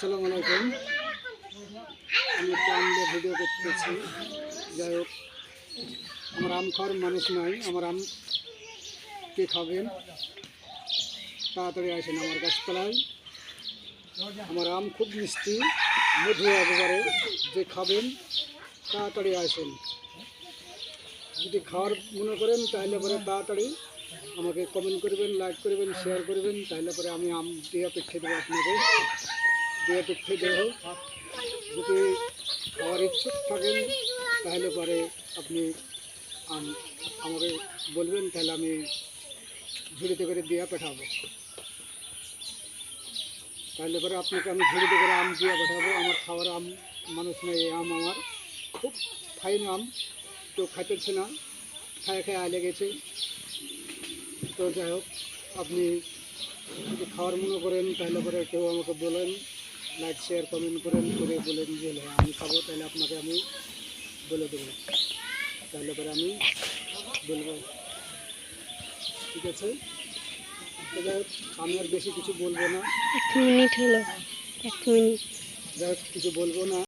আসসালামু আলাইকুম। আমি একটা আম দিয়ে ভিডিও করতেছি। যাই হোক, আমার আম খাওয়ার মানুষ নাই। আমার আম কে খাবেন? তাড়াতাড়ি আসেন আমার গাছতলায়। আমার আম খুব মিষ্টি, মধু একেবারে। যে খাবেন তাড়াতাড়ি আসেন। যদি খাওয়ার মনে করেন তাহলে পরে তাড়াতাড়ি আমাকে কমেন্ট করবেন, লাইক করবেন, শেয়ার করবেন। তাহলে পরে আমি আম দিয়ে পাঠিয়ে দেবো আপনাকে, দিয়ে পাঠিয়ে দেবো। যদি খাওয়ার ইচ্ছুক থাকেন তাহলে পরে আপনি আমাকে বলবেন, তাহলে আমি ঝুড়িতে করে দিয়ে পাঠাবো। তাহলে পরে আপনাকে আমি ঝুড়িতে করে আম দিয়ে পাঠাবো। আমার খাওয়ার আম মানুষ নেই। এই আম আমার খুব ফাইন আম, কেউ খাইতেছে না, খায় খায় আলে গেছে। তো যাই হোক, আপনি যদি খাওয়ার মনে করেন তাহলে পরে কেউ আমাকে বলেন, লাইক শেয়ার কমেন্ট করেন, করে বলেন যে হ্যাঁ আমি খাবো, তাহলে আপনাকে আমি বলে দেবো। তাহলে পরে আমি বলবো, ঠিক আছে? তো যাই হোক, আমি আর বেশি কিছু বলবো না। 1 মিনিট হলো, 1 মিনিট। যাই হোক, কিছু বলবো না।